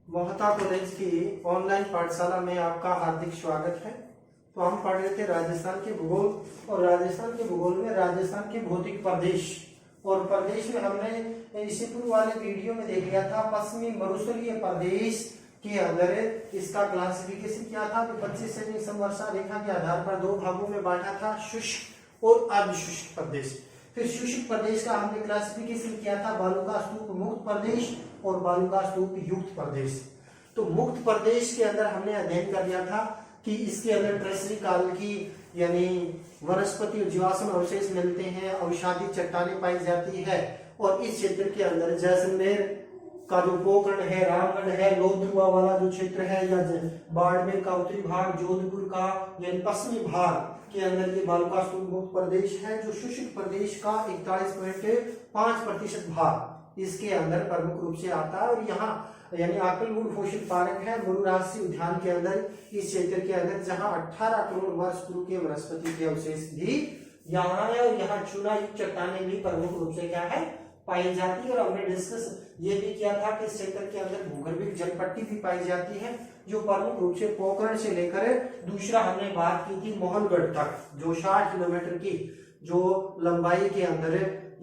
Mohta college की online पाठशाला में आपका हार्दिक स्वागत है। तो हम पढ़ रहे थे राजस्थान के भूगोल, और राजस्थान के भूगोल में राजस्थान के भौतिक प्रदेश, और प्रदेश में हमने इससे पूर्व वाले वीडियो में देख लिया था पश्चिमी मरुस्थलीय प्रदेश के अंदर इसका क्लासिफिकेशन क्या था। तो 25 सेमी समवर्षा रेखा के आधार पर दो भागों में बांटा था, शुष्क और अर्धशुष्क प्रदेश। फिर शुष्क प्रदेश का हमने क्लासिफिकेशन किया था बालुका स्तूप मुक्त प्रदेश और बालुका स्तूप युक्त प्रदेश। तो मुक्त प्रदेश के अंदर हमने अध्ययन कर लिया था कि इसके अंदर ट्रेजरी काल की यानी वनस्पति और जीवाश्म अवशेष मिलते हैं, औषधि चट्टानें पाई जाती है, और इस क्षेत्र के अंदर जैसलमेर का जो पोखरण है, रामगढ़ है, लोथरुआ वाला जो क्षेत्र है, या बाड़मेर का उत्तरी भाग, जोधपुर का यानी पश्चिमी भाग के अंदर ये बालुका स्तूप मुक्त प्रदेश है। जो शुष्क प्रदेश का 41.5% भाग इसके अंदर प्रमुख रूप से आता है। और यहाँ यानी आकलवुड फॉसिल पार्क है मरु राष्ट्रीय उद्यान के अंदर, इस क्षेत्र के अंदर, जहाँ 18 करोड़ वर्ष पूर्व के वनस्पति के अवशेष भी यहाँ है, और यहाँ चूना युक्त चट्टानें भी प्रमुख रूप से क्या है पाई जाती है। और हमने डिस्कस ये भी किया था कि इस क्षेत्र के अंदर भूगर्भिक जलपट्टी भी पाई जाती है, जो प्रमुख रूप से पोखरण से लेकर दूसरा हमने बात की थी मोहनगढ़ तक, जो 60 किलोमीटर की जो लंबाई के अंदर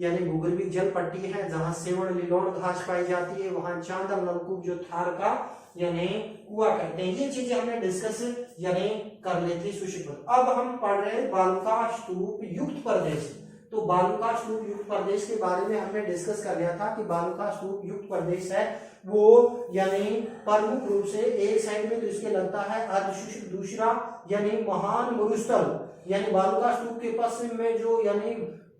यानी भूगर्भिक जल पट्टी है, जहां सेवण लिलोण घास पाई जाती है, वहां चांदल नलकूप जो थार का यानी कुआ कहते हैं, ये चीजें हमने डिस्कस यानी कर ली थी शुष्क। अब हम पढ़ रहे हैं बालुका स्तूप युक्त प्रदेश। तो बालुका स्तूप युक्त प्रदेश के बारे में हमने डिस्कस कर लिया था कि बालुका स्तूप युक्त प्रदेश है वो यानी प्रमुख रूप से एक साइड में तो इसके लगता है अर्धशुष्क, दूसरा यानी महान मरुस्थल यानी बालुका स्तूप के पश्चिम में जो यानी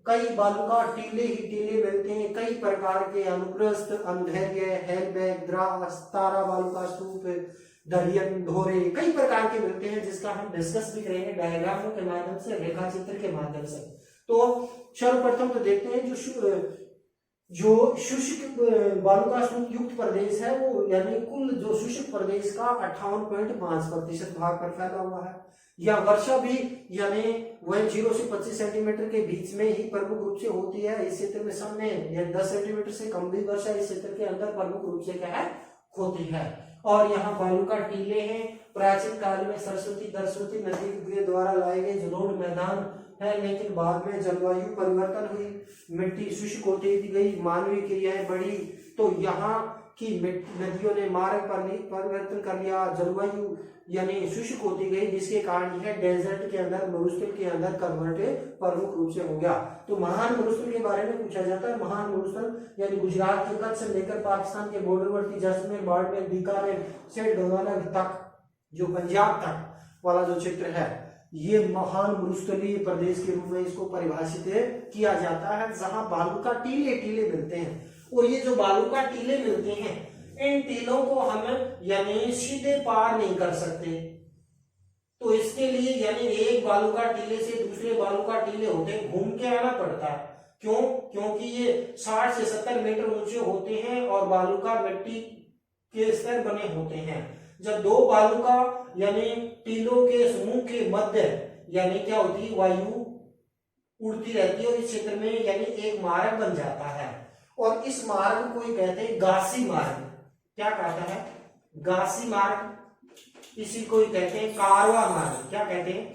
कई बालुका टीले ही टीले मिलते हैं, कई प्रकार के अनुप्रस्थ, अंधैर्य, हेलबैक, द्रास, तारा बालुका स्तूप, दरियन, ढोरे, कई प्रकार के मिलते हैं, जिसका हम डिस्कस भी करेंगे डायग्रामों के माध्यम से, रेखा चित्र के माध्यम से। तो सर्वप्रथम तो देखते हैं जो शुष्क बालुका स्तूप युक्त प्रदेश है वो यानी कुल जो शुष्क प्रदेश का 58.5% भाग पर फैला हुआ है। या वर्षा भी यानी वह 0 से 25 सेंटीमीटर के बीच में ही प्रमुख रूप से होती है। इस क्षेत्र में सब में या 10 सेंटीमीटर से कम भी वर्षा इस क्षेत्र के अंदर प्रमुख रूप से क्या है होती है। और यहाँ बालुका टीले हैं। प्राचीन काल में सरस्वती नदी के द्वारा लाए गए जलोढ़ मैदान है, लेकिन बाद में जलवायु परिवर्तन हुई, मिट्टी शुष्क होती गई, मानवीय क्रियाएं बढ़ी, तो यहाँ की नदियों ने मार्ग परिवर्तन कर लिया, जलवायु यानी शुष्क होती गई, जिसके कारण यह डेजर्ट के अंदर, मरुस्थल के अंदर कन्वर्ट प्रमुख रूप से हो गया। तो महान मरुस्थल के बारे में पूछा जाता है। महान मरुस्थल यानी गुजरात के कच्छ से लेकर पाकिस्तान के बॉर्डरवर्ती जैसलमेर, बाड़मेर, बीकानेर, सेठ गंगानगर तक जो पंजाब तक वाला जो क्षेत्र है, ये महान मरुस्थलीय प्रदेश के रूप में इसको परिभाषित किया जाता है, जहां बालुका टीले टीले मिलते हैं। और ये जो बालुका टीले मिलते हैं, इन टीलों को हम यानी सीधे पार नहीं कर सकते। तो इसके लिए यानी एक बालुका टीले से दूसरे बालुका टीले होते घूम के आना पड़ता है। क्यों? क्योंकि ये 60 से 70 मीटर ऊंचे होते हैं और बालुका मिट्टी के स्तर बने होते हैं। जब दो बालुका यानी टीलों के समूह के मध्य यानी क्या होती है, वायु उड़ती रहती है, और इस क्षेत्र में यानी एक मार्ग बन जाता है, और इस मार्ग को कहते हैं गासी मार्ग। क्या कहता है? गासी मार्ग। इसी को कहते हैं कारवा मार्ग। क्या कहते हैं?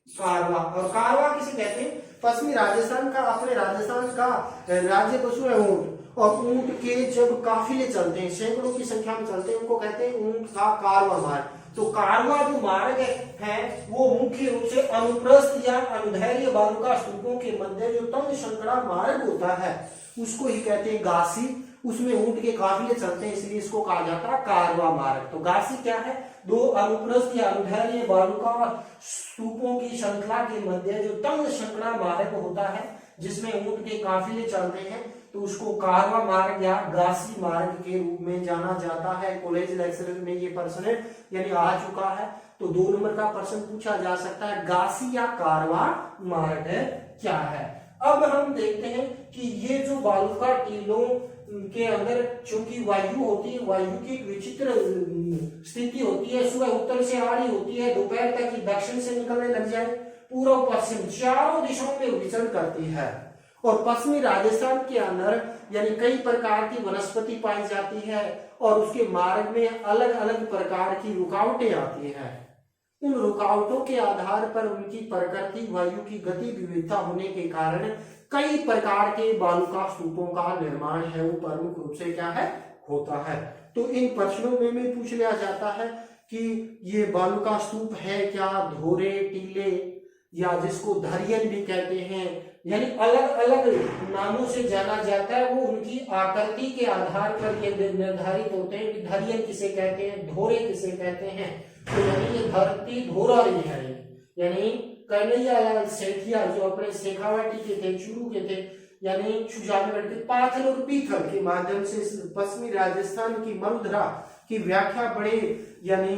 कारवा। और कारवा किसे कहते हैं? पश्चिमी राजस्थान का, अपने राजस्थान का राज्य पशु है ऊंट, और ऊंट के जब काफिले चलते हैं, सैकड़ों की संख्या में चलते हैं, उनको कहते हैं ऊंट का कारवा मार्ग। तो कारवा जो मार्ग है वो मुख्य रूप से अनुप्रस्थ या अनुदैर्घ्य बालुका स्तूपों के मध्य जो तंग संकड़ा मार्ग होता है उसको ही कहते हैं गासी। उसमें ऊंट के काफिले चलते हैं, इसलिए इसको कहा जाता है कारवा मार्ग। तो गासी क्या है? दो अनुप्रस्थ या अनुदैर्घ्य बालुका स्तूपों की श्रृंखला के मध्य जो तंग संकड़ा मार्ग होता है, जिसमें ऊंट के काफिले चलते हैं, तो उसको कारवा मार्ग या गासी मार्ग के रूप में जाना जाता है। कॉलेज लेक्चर में ये प्रश्न यानी आ चुका है, तो 2 नंबर का प्रश्न पूछा जा सकता है, गासी या कारवा मार्ग क्या है। अब हम देखते हैं कि ये जो बालुका टीलों के अंदर चूंकि वायु होती है, वायु की विचित्र स्थिति होती है, सुबह उत्तर से आ रही होती है, दोपहर तक दक्षिण से निकलने लग जाए, पूर्व पश्चिम चारों दिशाओं में विचरण करती है। और पश्चिमी राजस्थान के अंदर यानी कई प्रकार की वनस्पति पाई जाती है और उसके मार्ग में अलग अलग प्रकार की रुकावटें आती हैं। उन रुकावटों के आधार पर उनकी प्रकृति वायु की गति विविधता होने के कारण कई प्रकार के बालुका स्तूपों का निर्माण है वो प्रमुख रूप से क्या है होता है। तो इन प्रश्नों में पूछ लिया जाता है कि ये बालुका स्तूप है क्या, धोरे, टीले या जिसको धरियन भी कहते हैं, यानी अलग अलग नामों से जाना जाता है, वो उनकी आकृति के आधार पर ये निर्धारित होते हैं कि धरियन किसे कहते हैं, धोरे किसे कहते हैं। तो यानी ये धरती धोरा ही है, यानी कन्हैयालाल सेठिया जो अपने शेखावाटी के थे, चूरू के थे, यानी सुजानगढ़ के पाथर और पीथल के माध्यम से पश्चिमी राजस्थान की मरुधरा की व्याख्या बड़े यानी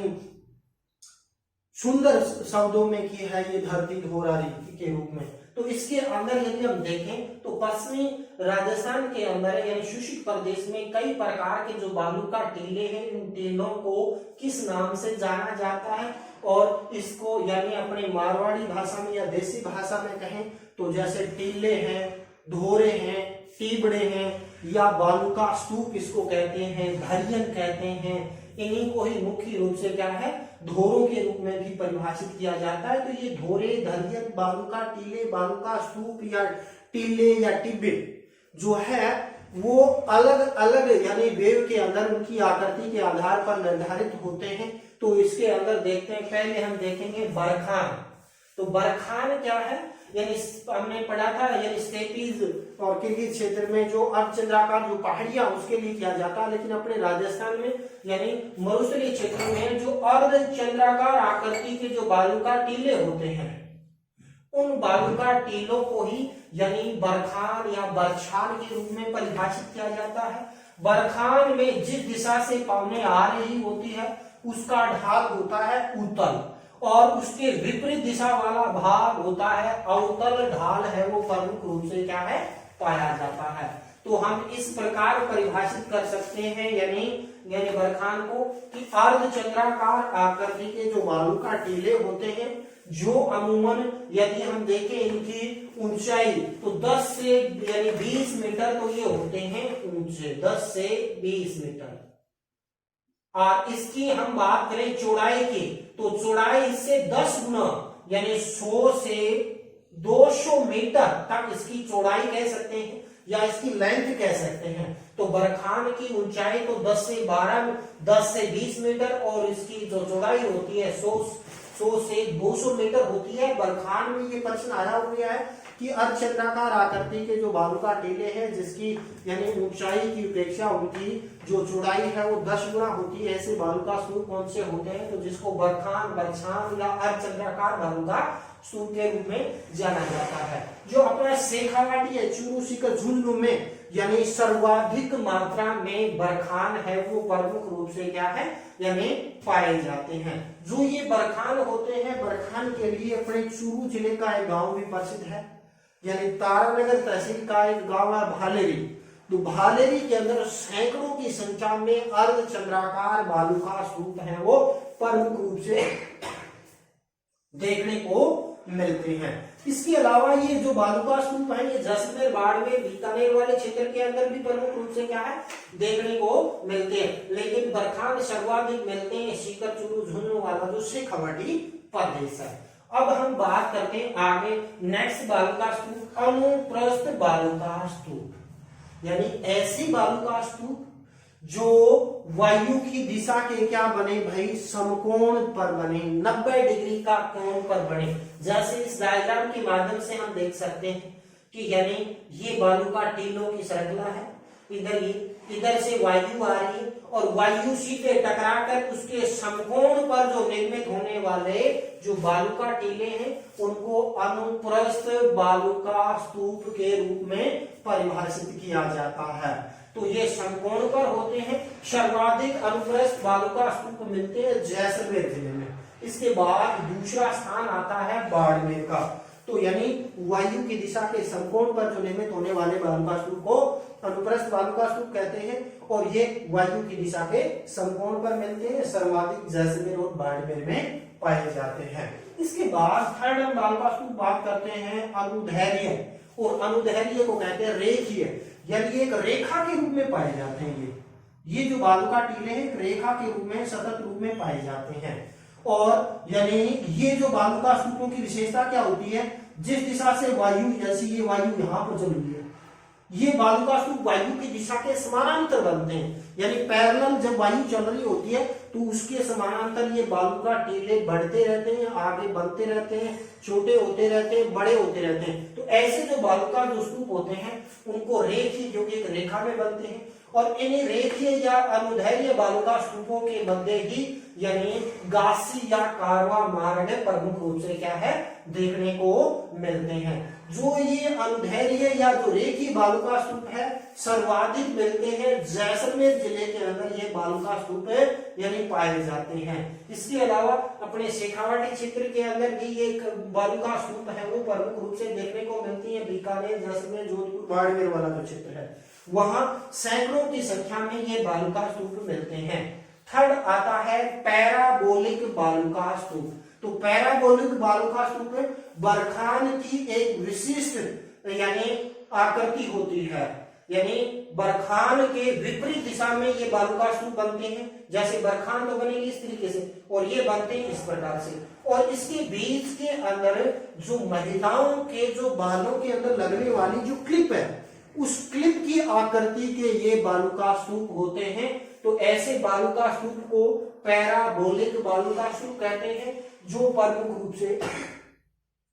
सुंदर शब्दों में की है, ये धरती धोरारी के रूप में। तो इसके अंदर यदि हम देखें तो पश्चिमी राजस्थान के अंदर यानी शुष्क प्रदेश में कई प्रकार के जो बालू का टीले हैं, इन टीलों को किस नाम से जाना जाता है, और इसको यानी अपने मारवाड़ी भाषा में या देसी भाषा में कहें तो जैसे टीले हैं, धोरे हैं, टीबड़े हैं या बालू का स्तूप इसको कहते हैं, धरियन कहते हैं, इन्हीं को ही मुख्य रूप से क्या है धोरों के रूप में भी परिभाषित किया जाता है। तो ये धोरे, धरियन, बालुका टीले, बालुका स्तूप या टीले या टिब्बे जो है वो अलग अलग यानी वेव के अंदर उनकी आकृति के आधार पर निर्धारित होते हैं। तो इसके अंदर देखते हैं, पहले हम देखेंगे बरखान। तो बरखान क्या है, यानी हमने पढ़ा था यानी स्टेपीज और किर्गिज क्षेत्र में जो अर्धचंद्राकार जो पहाड़ियां उसके लिए किया जाता है, लेकिन अपने राजस्थान में यानी मरुस्थलीय क्षेत्र में जो अर्धचंद्राकार आकृति के जो बालुका टीले होते हैं, उन बालुका टीलों को ही यानी बरखान या बरछान के रूप में परिभाषित किया जाता है। बरखान में जिस दिशा से पवनें आ रही होती है उसका ढाल होता है उत्तल, और उसके विपरीत दिशा वाला भाग होता है अवतल ढाल है, वो प्रमुख रूप से क्या है पाया जाता है। तो हम इस प्रकार परिभाषित कर सकते हैं यानी बरखान को कि अर्धचंद्राकार आकृति के जो बालू का टीले होते हैं, जो अमूमन यदि हम देखें इनकी ऊंचाई तो 10 से यानी 20 मीटर तो ये होते हैं ऊंचे, 10 से 20 मीटर। और इसकी हम बात करें चौड़ाई की तो चौड़ाई इससे 10 गुना यानी 100 से 200 मीटर तक इसकी चौड़ाई कह सकते हैं या इसकी लेंथ कह सकते हैं। तो बरखान की ऊंचाई तो 10 से 20 मीटर और इसकी जो चौड़ाई होती है 100 से 200 मीटर होती है। बरखान में ये प्रश्न आया हुआ है कि अर्धचंद्राकार आकृति के जो बालू का टीले हैं जिसकी यानी ऊंचाई की अपेक्षा उनकी जो चौड़ाई है वो 10 गुना होती है, ऐसे बालू का स्तूप कौन से होते हैं, तो जिसको बरखान, बरछान या अर्धचंद्राकार बालू का स्तूप के रूप में जाना जाता है। जो अपना शेखावाटी है, चूरू, सीकर, झुंझुनू में यानी सर्वाधिक मात्रा में बरखान है वो प्रमुख रूप से क्या है यानी पाए जाते हैं। जो ये बरखान होते हैं, बरखान के लिए अपने चूरू जिले का एक गांव भी प्रसिद्ध है, यानी तारानगर तहसील का एक गांव है भालेरी। तो भालेरी के अंदर सैकड़ों की संख्या में अर्धचंद्राकार बालू का स्तूप है वो प्रमुख रूप से देखने को मिलते हैं। इसके अलावा ये जो बालू का स्तूप है ये जैसलमेर, बाड़मेर, बीकानेर वाले क्षेत्र के अंदर भी प्रमुख रूप से क्या है देखने को मिलते हैं, लेकिन बरखान सर्वाधिक मिलते हैं सीकर, चूरू, झुंझुनू वाला जो शेखावाटी प्रदेश है। अब हम बात करते हैं आगे नेक्स्ट बालू का स्तूप, अनुप्रस्थ बालू का स्तूप, यानी ऐसी बालू का स्तूप जो वायु की दिशा के क्या बने भाई समकोण पर बने, 90 डिग्री का कोण पर बने। जैसे इस डायग्राम के माध्यम से हम देख सकते हैं कि यानी ये बालू का टीलों की श्रृंखला है, इधर से वायु आ रही है और वायु सीधे टकराकर उसके समकोण पर जो निर्मित होने वाले जो बालू का टीले हैं उनको अनुप्रस्थ बालू का स्तूप के रूप में परिभाषित किया जाता है। तो ये समकोण पर होते हैं। सर्वाधिक अनुप्रस्थ बालू का स्तूप मिलते हैं जैसलमेर जिले में। इसके बाद दूसरा स्थान आता है बाड़मेर का। तो यानी वायु की दिशा के समकोण पर जो निर्मित होने वाले बालू का स्तूप को अनुप्रस्थ बालू का स्तूप कहते हैं और ये वायु की दिशा के समकोण पर मिलते हैं, सर्वाधिक जैसलमेर और बाड़मेर में पाए जाते हैं। इसके बाद थर्ड हम बालू का स्तूप बात करते हैं अनुदैर्ध्य, और अनुदैर्घ्य को कहते हैं रेखीय, यानी एक रेखा के रूप में पाए जाते हैं। ये जो बालू का टीले हैं एक रेखा के रूप में सतत रूप में पाए जाते हैं। और यानी ये जो बालू का स्तूपों की विशेषता क्या होती है, जिस दिशा से वायु, जैसे ये वायु यहाँ पर चल रही है, ये बालू का स्तूप वायु की दिशा के समानांतर बनते हैं, यानी पैरेलल जब वायु चल रही होती है तो उसके समानांतर ये बालू का टीले बढ़ते रहते हैं, आगे बनते रहते हैं, छोटे होते रहते हैं, बड़े होते रहते हैं। तो ऐसे जो बालू का जो स्तूप होते हैं उनको रेखीय, जो कि एक रेखा में बनते हैं, और इन्हीं रेखीय या अनुदैर्घ्य बालू का स्तूपों के मध्य ही यानी गासी या कारवा मार्ग प्रमुख रूप से क्या है देखने को मिलते हैं। जो ये अनुदैर्घ्य या जो रेखीय बालू का स्तूप है सर्वाधिक मिलते हैं जैसलमेर जिले के अंदर, ये बालू का स्तूप यानी पाए जाते हैं। इसके अलावा अपने शेखावाटी क्षेत्र के अंदर भी एक बालू का स्तूप है वो प्रमुख रूप से देखने को मिलती है। बीकानेर, जैसलमेर, जोधपुर, बाड़मेर वाला जो क्षेत्र है वहां सैकड़ों की संख्या में ये बालू का स्तूप मिलते हैं। थर्ड आता है पैराबोलिक बालू का स्तूप। तो पैराबोलिक बालू का स्तूप बरखान की एक विशिष्ट यानी आकृति होती है, यानी बरखान के विपरीत दिशा में ये बालू का स्तूप बनते हैं। जैसे बरखान तो बनेगी इस तरीके से और ये बनते हैं इस प्रकार से, और इसके बीच के अंदर जो महिलाओं के जो बालों के अंदर लगने वाली जो क्लिप है उस क्लिप की आकृति के ये बालू का स्तूप होते हैं। तो ऐसे बालू का स्तूप को पैराबोलिक बालू का स्तूप कहते हैं, जो प्रमुख रूप से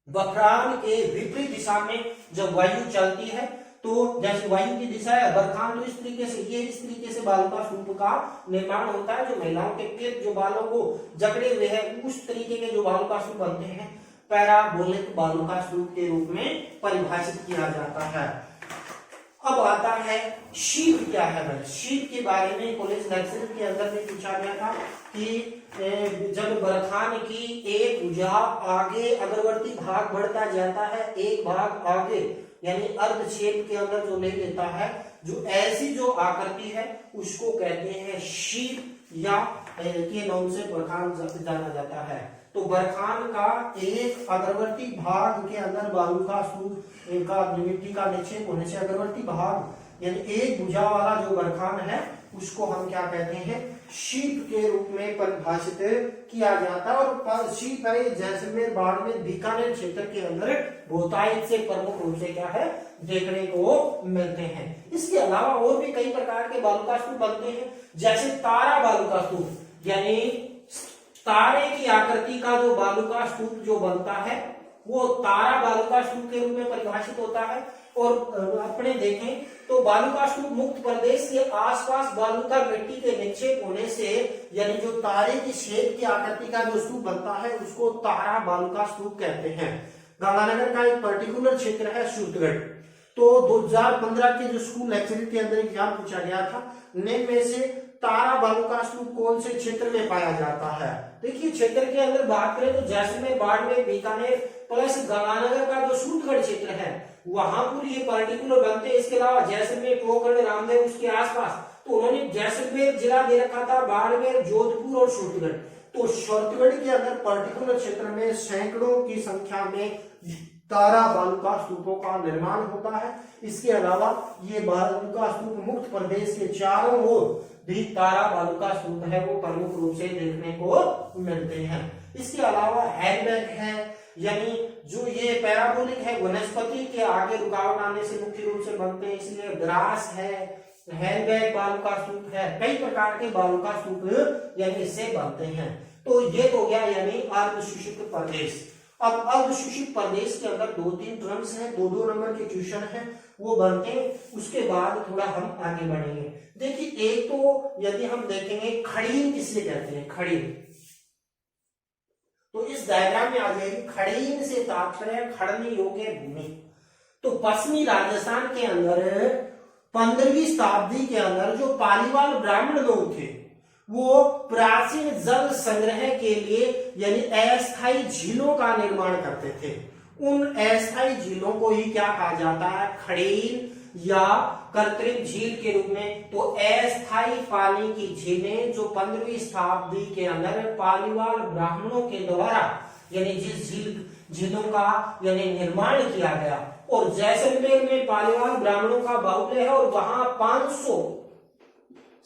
बरखान के विपरीत दिशा में जब वायु चलती है, तो जैसे वायु की दिशा है बरखान, तो इस तरीके से ये इस तरीके से बालू का स्तूप का निर्माण होता है। जो महिलाओं के क्लिप जो बालों को जकड़े हुए हैं उस तरीके के जो बालू का स्तूप बनते हैं पैराबोलिक बालू का स्तूप के रूप में परिभाषित किया जाता है। अब आता है शीप क्या है भाई। शीप के बारे में कॉलेज लेक्चर के अंदर में पूछा गया था कि जब बरखान की एक भुजा आगे अग्रवर्ती भाग बढ़ता जाता है, एक भाग आगे यानी अर्धछेद के अंदर जो ले लेता है, जो ऐसी जो आकृति है उसको कहते हैं शीप या के नाम से बरखान जाना जाता है। तो बरखान का एक अग्रवर्ती भाग के अंदर बालू का स्तूप का मिट्टी का निक्षेप होने से अग्रवर्ती भाग यानी एक भुजा वाला जो बरखान है उसको हम क्या कहते हैं शीप के रूप में परिभाषित किया जाता है। और शीप है जैसलमेर, बाड़मेर, बीकानेर क्षेत्र के अंदर बहुतायत से प्रमुख रूप से क्या है देखने को मिलते हैं। इसके अलावा और भी कई प्रकार के बालू का स्तूप बनते हैं, जैसे तारा बालू का स्तूप, यानी तारे की आकृति का जो बालू का स्तूप जो बनता है वो तारा बालू का स्तूप के रूप में परिभाषित होता है। और अपने देखें तो बालू का स्तूप मुक्त प्रदेश के आसपास बालू का मिट्टी के निक्षेप होने से यानी जो तारे की शेप की आकृति का जो स्तूप बनता है उसको तारा बालू का स्तूप कहते हैं। गंगानगर का एक पर्टिकुलर क्षेत्र है सूरतगढ़। तो 2015 के जो स्कूल लेक्चर के अंदर एग्जाम पूछा गया था, निम्न में से तारा बालू का स्तूप कौन से क्षेत्र में पाया जाता है। देखिए क्षेत्र के अंदर बात करें तो जैसलमेर, बाड़मेर, बीकानेर प्लस गंगानगर का जो सूरतगढ़ क्षेत्र है वहां पर ये पर्टिकुलर बनते हैं। इसके अलावा जैसलमेर, पोखरण, रामदेव उसके आसपास, तो उन्होंने जैसलमेर जिला दे रखा था, बाड़मेर, जोधपुर और सूरतगढ़। तो सूरतगढ़ के अंदर पर्टिकुलर क्षेत्र में सैकड़ों की संख्या में तारा बालू का स्तूपों का निर्माण होता है। इसके अलावा ये बालू का स्तूप मुक्त प्रदेश के चारों ओर भी तारा बालू का स्तूप है वो प्रमुख रूप से देखने को मिलते हैं। इसके अलावा हैंडबैग है, यानी जो ये पैराबोलिक है वनस्पति के आगे रुकावट आने से मुख्य रूप से बनते हैं, इसलिए ग्रास है, हैंडबैग बालू का स्तूप है, कई प्रकार के बालू का स्तूप यानी इससे बनते हैं। तो ये तो गया यानी अर्धशुष्क प्रदेश। अब अर्धशुष्क प्रदेश के अंदर 2-3 टर्म्स हैं, 2-2 नंबर के क्वेश्चन हैं वो बनते हैं, उसके बाद थोड़ा हम आगे बढ़ेंगे। देखिए एक तो यदि हम देखेंगे खड़ीन किसे कहते हैं, खड़ीन, तो इस डायग्राम में आ जाएगी खड़ीन से तात्पर्य खड़ने योग्य भूमि। तो पश्चिमी राजस्थान के अंदर 15वीं शताब्दी के अंदर जो पालीवाल ब्राह्मण लोग थे वो प्राचीन जल संग्रह के लिए यानी अस्थायी झीलों का निर्माण करते थे। उन अस्थायी झीलों को ही क्या कहा जाता है, खड़ीन या कृत्रिम झील के रूप में। तो अस्थायी पानी की झीलें जो 15वीं शताब्दी के अंदर पालीवाल ब्राह्मणों के द्वारा यानी जिस झीलों का यानी निर्माण किया गया और जैसलमेर में पालीवाल ब्राह्मणों का बाहुल्य है और वहां 500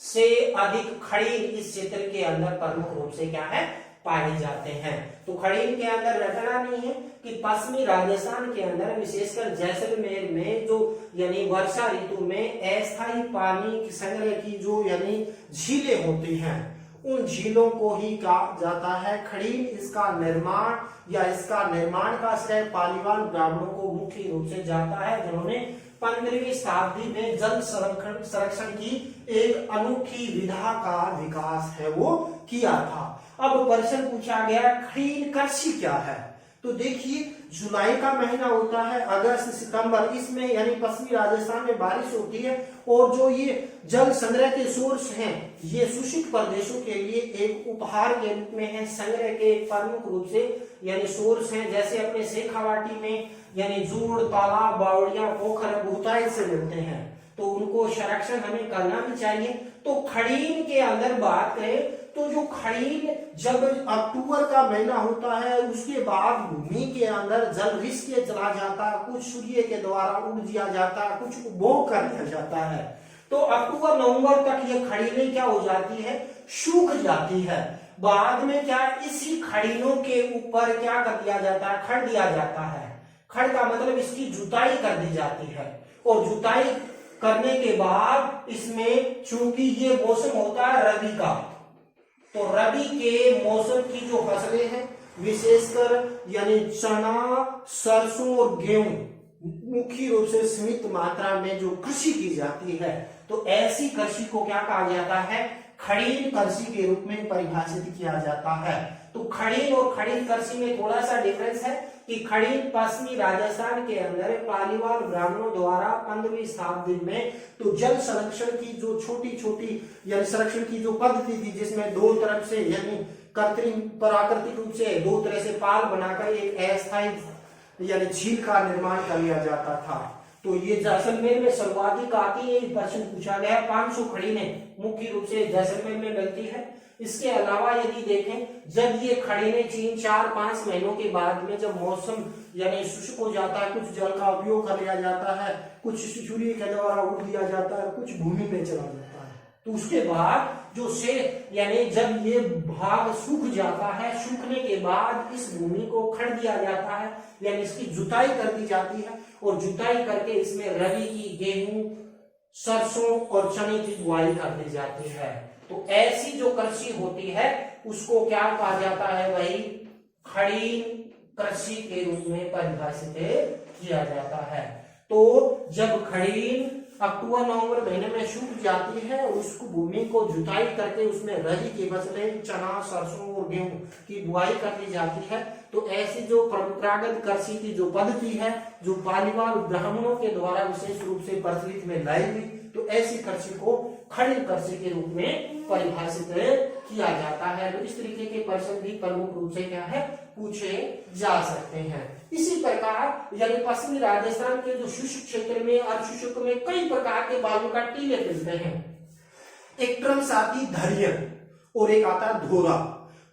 से अधिक खड़ीन इस क्षेत्र के अंदर प्रमुख रूप से क्या है पाए जाते हैं। तो खड़ीन के अंदर रटना नहीं है कि पश्चिमी राजस्थान के अंदर विशेषकर जैसलमेर में जो यानी वर्षा ऋतु में अस्थायी पानी संग्रह की जो यानी झीलें होती हैं उन झीलों को ही कहा जाता है खड़ीन। इसका निर्माण या इसका निर्माण का श्रेय पालीवाल ब्राह्मणों को मुख्य रूप से जाता है जिन्होंने 15वीं शताब्दी में जल संरक्षण की एक अनूठी विधा का विकास है वो किया था। अब प्रश्न पूछा गया खड़ीन कृषि क्या है। तो देखिए जुलाई का महीना होता है, अगस्त सितंबर, इसमें यानी पश्चिमी राजस्थान में बारिश होती है और जो ये जल संग्रह के सोर्स हैं ये शुष्क प्रदेशों के लिए एक उपहार के रूप में है, संग्रह के प्रमुख रूप से यानी सोर्स हैं। जैसे अपने शेखावाटी में यानी जूड़, तालाब, बावड़िया, पोखर बहुतायत से मिलते हैं तो उनको संरक्षण हमें करना भी चाहिए। तो खड़ीन के अंदर बात करें तो जो खड़ीन जब अक्टूबर का महीना होता है उसके बाद भूमि के अंदर जल रिस के चला जाता है, कुछ सूर्य के द्वारा उड़ दिया जाता है, कुछ उपभोग कर दिया जाता है। तो अक्टूबर नवंबर तक ये खड़ीनें क्या हो जाती है सूख जाती है। बाद में क्या इसी खड़ीनों के ऊपर क्या कर दिया जाता है खड़ दिया जाता है। खड़ का मतलब इसकी जुताई कर दी जाती है और जुताई करने के बाद इसमें चूंकि ये मौसम होता है रबी का तो रबी के मौसम की जो फसलें हैं विशेषकर यानी चना, सरसों और गेहूं मुख्य रूप से सीमित मात्रा में जो कृषि की जाती है तो ऐसी कृषि को क्या कहा जाता है खड़ीन कृषि के रूप में परिभाषित किया जाता है। तो खड़ीन और खड़ीन कृषि में थोड़ा सा डिफरेंस है कि खड़ीन पश्चिमी राजस्थान के अंदर पालीवाल ब्राह्मणों द्वारा 15वीं शताब्दी में तो जल संरक्षण की जो छोटी छोटी यानी संरक्षण की जो पद्धति थी जिसमें दो तरफ से यानी कृत्रिम प्राकृतिक रूप से दो तरह से पाल बनाकर एक अस्थायी यानी झील का निर्माण कर लिया जाता था। तो ये जैसलमेर में सर्वाधिक आती है, प्रश्न पूछा गया 500 खड़ीनें मुख्य रूप से जैसलमेर में मिलती है। इसके अलावा यदि देखें जब ये खड़ीनें 3-4-5 महीनों के बाद में जब मौसम यानी शुष्क हो जाता है, कुछ जल का उपयोग कर लिया जाता है, कुछ सूर्य के द्वारा उड़ दिया जाता है, कुछ भूमि में चला जाता है, तो उसके बाद जो से यानी जब ये भाग सूख जाता है, सूखने के बाद इस भूमि को खड़ दिया जाता है यानी इसकी जुताई कर दी जाती है और जुताई करके इसमें रबी की गेहूं, सरसों और चने की बुआई कर दी जाती है। तो ऐसी जो कृषि होती है उसको क्या कहा जाता है भाई खड़ीन कृषि के रूप में परिभाषित किया जाता है। तो जब खड़ीन अक्टूबर नवंबर महीने में सूख जाती है उसको भूमि को जुताई करके उसमें रबी की फसलें चना, सरसों और गेहूं की बुआई कर दी जाती है। तो ऐसी जो परंपरागत कृषि की जो पद्धति है जो पालीवाल ब्राह्मणों के द्वारा विशेष रूप से प्रचलित में लाई गई तो ऐसी कृषि को खड़ीन कृषि के रूप में परिभाषित किया जाता है। तो इस तरीके के प्रश्न भी प्रमुख रूप से क्या है पूछे जा सकते हैं। इसी प्रकार यानी पश्चिमी राजस्थान के जो शुष्क क्षेत्र में और शुष्क में कई प्रकार के बालू का टीले मिलते हैं। एक क्रम साथी धैर्यन और एक आता धोरा।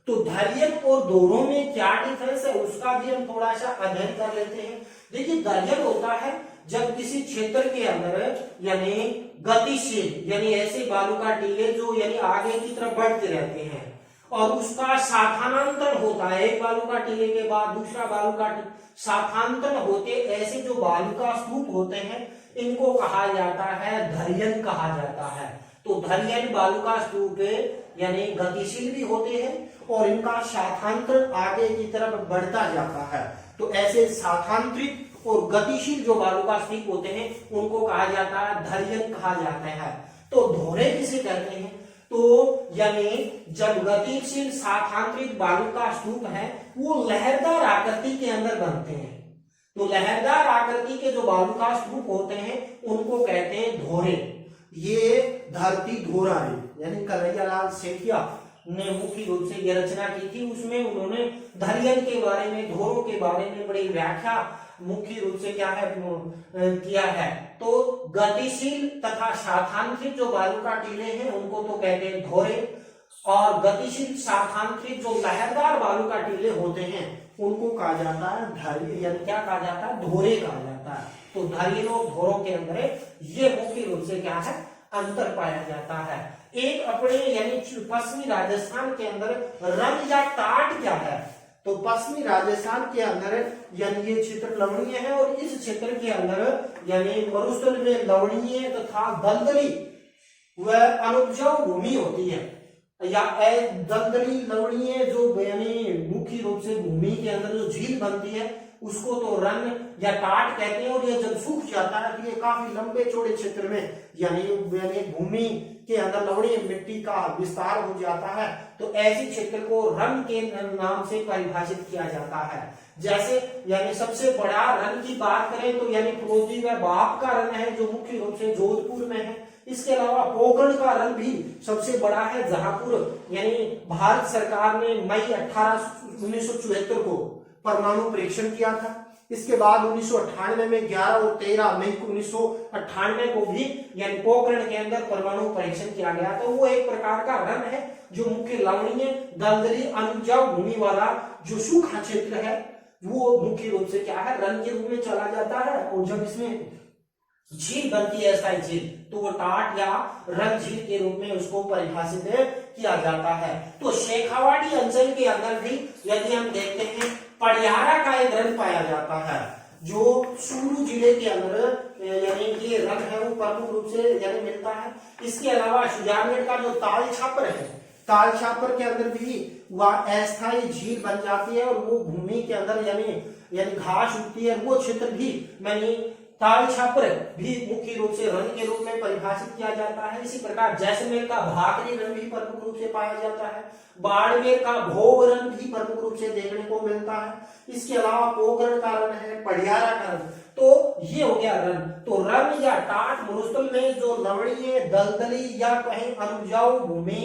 तो धैर्यन और धोरों में क्या डिफरेंस है उसका भी हम थोड़ा सा अध्ययन कर लेते हैं। देखिए धैर्यन होता है जब किसी क्षेत्र के अंदर यानी गतिशील यानी ऐसे बालू का टीले जो यानी आगे की तरफ बढ़ते रहते हैं और उसका साथानांतर होता है, एक बालू का टीले के बाद दूसरा बालू का साथांतर होते ऐसे जो बालू का स्तूप होते हैं इनको कहा जाता है धैर्यन कहा जाता है। तो धैर्यन बालू का स्तूप यानी गतिशील भी होते हैं और इनका साथांतर आगे की तरफ बढ़ता जाता है। तो ऐसे साथांतरित और गतिशील जो बालू का स्तूप होते हैं उनको कहा जाता है धैर्यन कहा जाता है। तो धोरे किसे कहते हैं तो यानी जब गतिशील साथांतरित बालू का स्तूप है वो लहरदार आकृति के अंदर बनते हैं। तो लहरदार आकृति के जो बालू का स्तूप होते हैं उनको कहते हैं धोरे। ये धरती धोरा है यानी कन्हैयालाल सेठिया ने मुख्य रूप से ये रचना की थी। उसमें उन्होंने धैर्यन के बारे में धोरों के बारे में बड़ी व्याख्या मुख्य रूप से क्या है किया है। तो गतिशील तथा साथांतरित जो बालू का टीले हैं उनको तो कहते हैं धोरे और गतिशील साथांतरित जो लहरदार बालू का टीले होते हैं उनको कहा जाता है धैर्य यानी क्या कहा जाता है धोरे कहा जाता है। तो धरीन और धोरों के अंदर ये मुख्य रूप से क्या है, अंतर पाया जाता है। एक अपने यानी पश्चिमी राजस्थान के अंदर रन या टाट क्या है, तो पश्चिमी राजस्थान के अंदर यानी ये क्षेत्र लवणीय है और इस क्षेत्र के अंदर यानी मरुस्थल में लवणीय तथा दलदली व अनुपजाऊ भूमि होती है, या दलदली लवणीय जो यानी मुख्य रूप से भूमि के अंदर जो झील बनती है उसको तो रन या टाट कहते हैं। और ये जब सूख जाता है तो ये काफी लंबे चौड़े क्षेत्र में यानी भूमि के अंदर लवणीय मिट्टी का विस्तार हो जाता है, तो ऐसे क्षेत्र को रन के नाम से परिभाषित किया जाता है। जैसे यानी सबसे बड़ा रन की बात करें तो यानी फिरोजी व बाप का रन है जो मुख्य रूप से जोधपुर में है। इसके अलावा पोखरण का रन भी सबसे बड़ा है, जहापुर यानी भारत सरकार ने मई 1974 को परमाणु परीक्षण किया था। इसके बाद 1998 में 11 और 13 मई 1998 को भी यानी पोखरण के अंदर परमाणु परीक्षण किया गया। तो वो एक प्रकार का रन है जो मुख्य लवणीय दलदली अनुपजाऊ भूमि वाला जो सूखा क्षेत्र है वो मुख्य रूप से क्या है, रन के रूप में चला जाता है। और जब इसमें झील बनती है अस्थायी झील तो वो टाट या रन झील के रूप में उसको परिभाषित किया जाता है। तो शेखावाटी अंचल के अंदर भी यदि हम देखते हैं पड़ियारा का एक रन पाया जाता है जो चूरू जिले के अंदर यानी ये रन है वो प्रमुख रूप से यानी मिलता है। इसके अलावा सुजानगढ़ का जो ताल छापर है, ताल छापर के अंदर भी वह अस्थायी झील बन जाती है और वो भूमि के अंदर यानी घास उगती है। वो क्षेत्र भी यानी ताल छापर भी मुख्य रूप से रन के रूप में परिभाषित किया जाता है। इसी प्रकार जैसलमेर का भाकरी रन भी प्रमुख रूप से पाया जाता है। बाड़मेर का भोग रन भी प्रमुख रूप से देखने को मिलता है। इसके अलावा पोखरण का रन है, पड़ियारा का रन। तो ये हो गया रन। तो रन या टाट मरुस्थल में जो लवणीय दलदली या कहीं अनुपजाऊ भूमि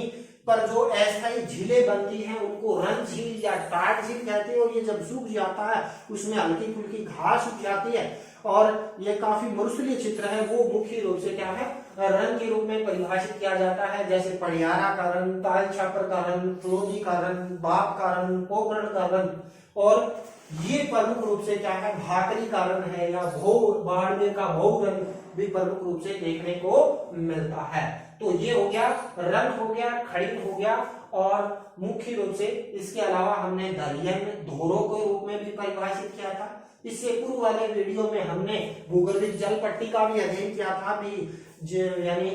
पर जो अस्थायी झीलें बनती हैं उनको रन झील या टाट झील कहते हैं। और ये जब सूख जाता है उसमें हल्की फुल्की घास उग जाती है और ये काफी मरुस्थलीय क्षेत्र है, वो मुख्य रूप से क्या है, रन के रूप में परिभाषित किया जाता है। जैसे पड़ियारा का रन, ताल छापर का रन, फिरोजी का रन, बाप का रन, पोखरण का रन। और ये प्रमुख रूप से क्या है, भाकरी का रन है या भोग, बाड़मेर का भोग रन भी प्रमुख रूप से देखने को मिलता है। तो ये हो गया रन, हो गया खड़ीन, हो गया। और मुख्य रूप से इसके अलावा हमने दलयन, धोरों के रूप में भी परिभाषित किया था। इससे पूर्व वाले वीडियो में हमने भूगर्भिक जल पट्टी का भी अध्ययन किया था भी यानी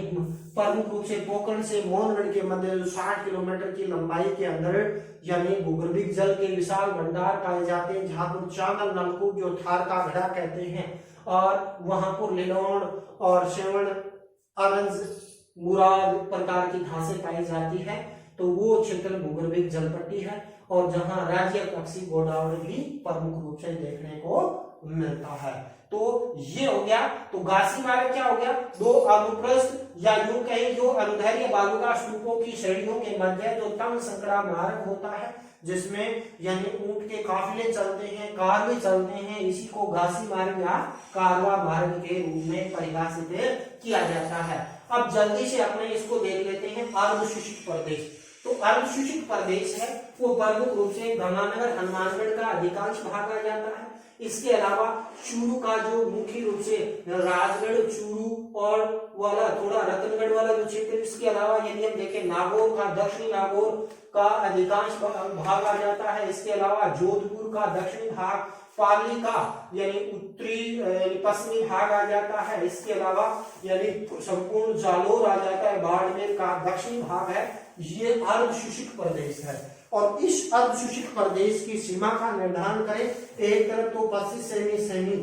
प्रमुख रूप से पोखरण से मोहनगढ़ के मध्य 60 किलोमीटर की लंबाई के अंदर यानी भूगर्भिक जल के विशाल भंडार पाए जाते हैं, जहां पर चांगल नलकूप जो थार का घड़ा कहते हैं, और वहां पर लिलोण और श्रवण, अरंज, मुराद प्रकार की घासें पाई जाती है। तो वो क्षेत्र भूगर्भिक जल पट्टी है और जहां राज्य पक्षी गोदावरी भी प्रमुख रूप से देखने को मिलता है। तो ये हो गया। तो घासी मार्ग क्या हो गया, दो अनुप्रस्थ या यूं कहें जो अनुदैर्घ्य बालुका स्तूपों की श्रेणियों के मध्य जो तंग संकरा मार्ग होता है जिसमें यानी ऊंट के काफिले चलते हैं, कारवे चलते हैं, इसी को घासी मार्ग या कारवा मार्ग के रूप में परिभाषित किया जाता है। अब जल्दी से अपने इसको देख लेते हैं अर्धशुष्क प्रदेश। तो अर्धशुष्क प्रदेश है वो प्रमुख रूप से गंगानगर, हनुमानगढ़ का अधिकांश भाग आ जाता है। इसके अलावा चूरू का जो मुख्य रूप से राजगढ़, चूरू और वाला थोड़ा रतनगढ़ वाला जो क्षेत्र, इसके अलावा यदि हम देखें नागौर का, दक्षिणी नागौर का अधिकांश भाग आ जाता है। इसके अलावा जोधपुर का दक्षिणी भाग, पाली का यानी उत्तरी पश्चिमी भाग आ जाता है। इसके अलावा यानी संपूर्ण जालोर आ जाता है, बाड़मेर का दक्षिणी भाग है। ये अर्धशुष्क प्रदेश है। और इस अर्धशुष्क प्रदेश की सीमा का निर्धारण करें, एक तरफ तो 25 सेमी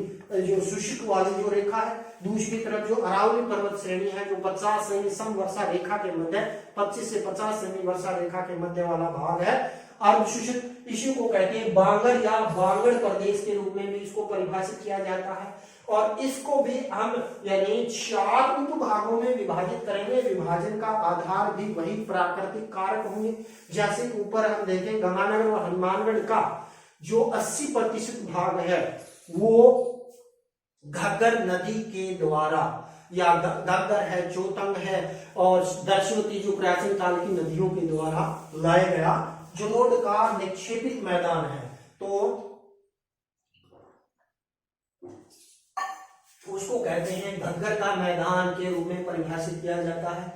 जो शुष्क वाली जो रेखा है, दूसरी तरफ जो अरावली पर्वत श्रेणी है जो 50 सेमी समवर्षा रेखा के मध्य 25 से 50 सेमी वर्षा रेखा के मध्य वाला भाग है अर्धशुष्क। इसी को कहते हैं बांगर या बांगड़ प्रदेश के रूप में भी इसको परिभाषित किया जाता है। और इसको भी हम यानी 4 उपभागों में विभाजित करेंगे। विभाजन का आधार भी वही प्राकृतिक कारक होंगे। जैसे ऊपर हम देखें गंगानगर और हनुमानगढ़ का जो 80% भाग है वो घग्गर नदी के द्वारा या घग्गर है, चोतंग है और दर्शवती जो प्राचीन काल की नदियों के द्वारा लाया गया जलोढ़ का निक्षेपित मैदान है। तो उसको कहते हैं घग्गर का मैदान के रूप में परिभाषित किया जाता है।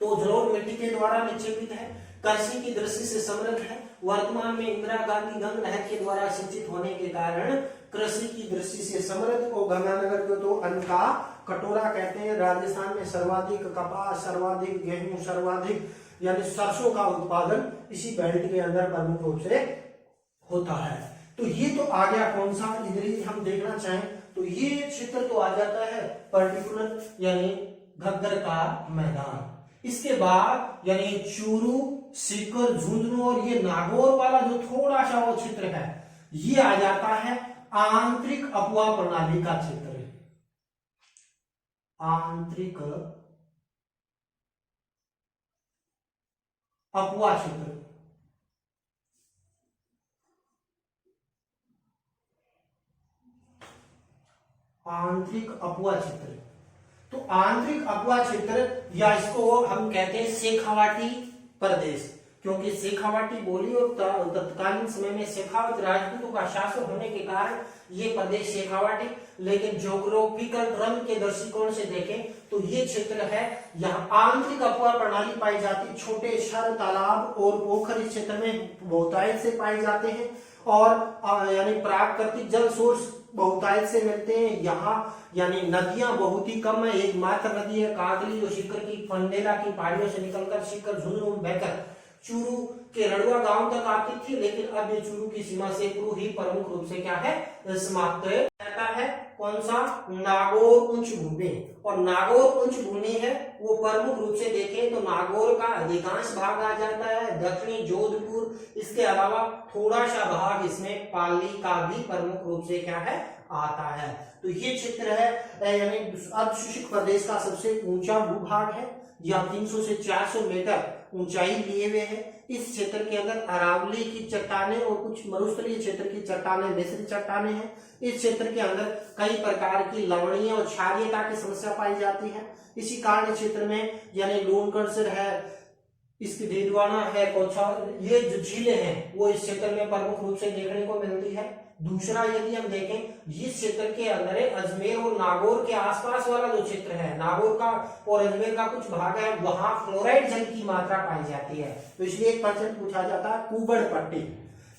तो जलोढ़ मिट्टी के द्वारा निक्षेपित है, कृषि की दृष्टि से समृद्ध है, वर्तमान में इंदिरा गांधी गंगा नहर के द्वारा सिंचित होने के कारण कृषि की दृष्टि से समृद्ध। और गंगानगर को तो अन्न का कटोरा कहते हैं। राजस्थान में सर्वाधिक कपास, सर्वाधिक गेहूं, सर्वाधिक यानी सरसों का उत्पादन इसी बेल्ट के अंदर प्रमुख रूप से होता है। तो ये तो आ गया कौन सा, इधर ही हम देखना चाहें तो ये क्षेत्र तो आ जाता है पर्टिकुलर यानी घग्गर का मैदान। इसके बाद यानी चूरू, सीकर, झुंझुनू और ये नागौर वाला जो थोड़ा सा वो क्षेत्र है, ये आ जाता है आंतरिक अपवा प्रणाली का क्षेत्र। आंतरिक अपवा क्षेत्र, आंतरिक अपवा क्षेत्र। तो आंतरिक अपवा क्षेत्र या इसको हम कहते हैं शेखावाटी प्रदेश, क्योंकि शेखावाटी बोली और तत्कालीन समय में शेखावत राजपूतों का शासन होने के कारण ये प्रदेश शेखावाटी। लेकिन ज्योग्राफिकल रंग के दृष्टिकोण से देखें तो ये क्षेत्र है, यहाँ आंतरिक अपवा प्रणाली पाई जाती है। छोटे क्षार, तालाब और पोखर इस क्षेत्र में बहुतायत से पाए जाते हैं और यानी प्राकृतिक जल सोर्स बहुतायत से मिलते हैं। यहाँ यानी नदियां बहुत ही कम है, एकमात्र नदी है कागली जो सीकर की फंडेला की पहाड़ियों से निकलकर सीकर, झुंझुनू में बहकर चूरू के रड़ुआ गांव तक आती थी। लेकिन अब ये चूरू की सीमा से पूर्व ही प्रमुख रूप से क्या है, समाप्त रहता है। कौन सा, नागौर उच्च भूमि। और नागौर उच्च भूमि है वो प्रमुख रूप से देखें तो नागौर का अधिकांश भाग आ जाता है, दक्षिणी जोधपुर, इसके अलावा थोड़ा सा भाग इसमें पाली का भी प्रमुख रूप से क्या है, आता है। तो ये क्षेत्र है यानी अर्धशुष्क प्रदेश का सबसे ऊंचा भूभाग है, यह 300 से 400 मीटर ऊंचाई लिए हुए है। इस क्षेत्र के अंदर अरावली की चट्टानें और कुछ मरुस्थलीय क्षेत्र की चट्टानें, मिश्रित चट्टानें हैं। इस क्षेत्र के अंदर कई प्रकार की लवणीय और क्षारीयता की समस्या पाई जाती है। इसी कारण क्षेत्र में यानी लूणकरसर है, इसकी डीडवाना है, कौछा, ये जो झीलें हैं वो इस क्षेत्र में प्रमुख रूप से देखने को मिलती है। दूसरा यदि हम देखें इस क्षेत्र के अंदर अजमेर और नागौर के आसपास वाला जो क्षेत्र है, नागौर का और अजमेर का कुछ भाग है, वहां फ्लोराइड जल की मात्रा पाई जाती है। तो इसलिए एक क्वेश्चन पूछा जाता है कुबड़ पट्टी,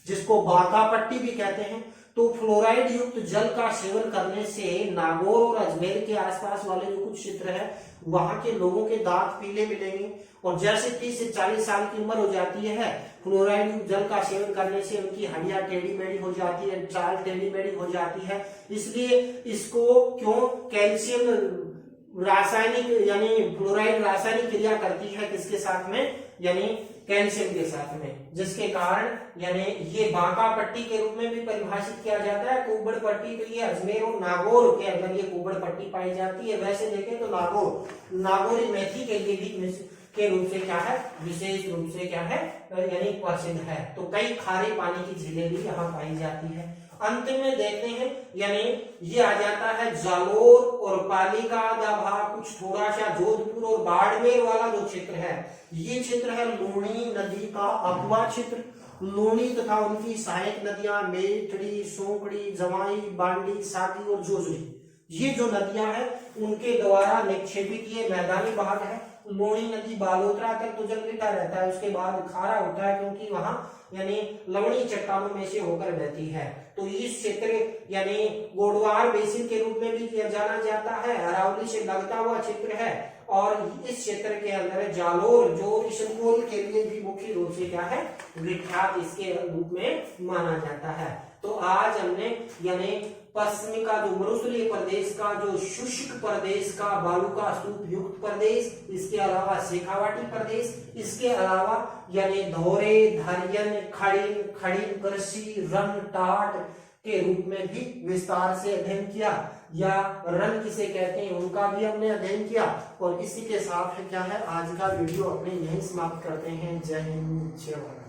जिसको बांका पट्टी भी कहते हैं। तो फ्लोराइड युक्त जल का सेवन करने से नागौर और अजमेर के आसपास वाले जो कुछ क्षेत्र है वहां के लोगों के दांत पीले मिलेंगे। और जैसे 30 से 40 साल की उम्र हो जाती है, फ्लोराइड युक्त जल का सेवन करने से उनकी हड्डियां टेढ़ी मेढ़ी हो जाती है, चाल टेढ़ी मेढ़ी हो जाती है। इसलिए इसको क्यों, कैल्शियम रासायनिक यानी फ्लोराइड रासायनिक क्रिया करती है किसके साथ में, यानी कैल्शियम के साथ में, जिसके कारण यानी ये बांका पट्टी के रूप में भी परिभाषित किया जाता है। कुबड़ पट्टी के लिए अजमेर और नागौर के अंदर ये कुबड़ पट्टी पाई जाती है। वैसे देखें तो नागौरी मेथी के लिए भी के रूप से क्या है, विशेष रूप से क्या है यानी प्रसिद्ध है। तो कई खारे पानी की झीलें भी यहाँ पाई जाती है। अंत में देखते हैं यानी ये आ जाता है जालोर और पाली का आधा भाग, कुछ थोड़ा सा जोधपुर और बाड़मेर वाला जो क्षेत्र है, ये क्षेत्र है लूणी नदी का अपवा क्षेत्र। लूणी तथा उनकी सहायक नदियां मेथड़ी, सोंकड़ी, जवाई, बांडी, साकी और जोजरी, ये जो नदियां हैं उनके द्वारा निक्षेपित ये मैदानी भाग है। लूणी नदी बालोतरा तक तो जलविटा रहता है, उसके बाद खारा होता है क्योंकि वहां यानी लवणीय चट्टानों में से होकर बहती है। तो इस क्षेत्र यानी गोडवार बेसिन के रूप में भी जाना जाता है, अरावली से लगता हुआ क्षेत्र है। और इस क्षेत्र के अंदर जालोर जो इसनकोल के लिए भी मुख्य रूप से क्या है, विख्यात इसके रूप में माना जाता है। तो आज हमने यानी पश्चिमी का जो मरुस्थलीय प्रदेश का जो शुष्क प्रदेश का बालू का स्तूप युक्त प्रदेश, इसके अलावा शेखावाटी प्रदेश, इसके अलावा यानी धोरे, धरियन, खड़ीन, कृषि, रन, टाट के रूप में भी विस्तार से अध्ययन किया, या रन किसे कहते हैं उनका भी हमने अध्ययन किया। और इसी के साथ क्या है आज का वीडियो अपने यहीं समाप्त करते हैं। जय हिंद, जय भारत।